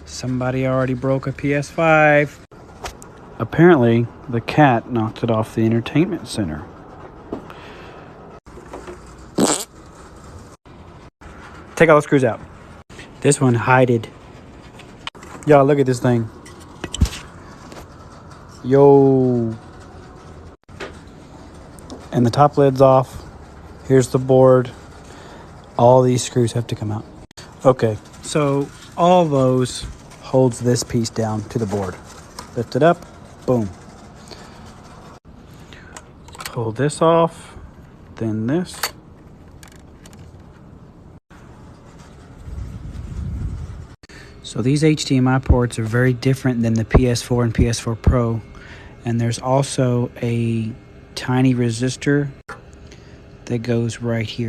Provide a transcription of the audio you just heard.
Somebody already broke a PS5. Apparently, the cat knocked it off the entertainment center. Take all the screws out. This one hided. Y'all, look at this thing. Yo. And the top lid's off. Here's the board. All these screws have to come out. Okay, so all those holds this piece down to the board. Lift it up, boom. Pull this off, then this. So these HDMI ports are very different than the PS4 and PS4 Pro. And there's also a tiny resistor that goes right here.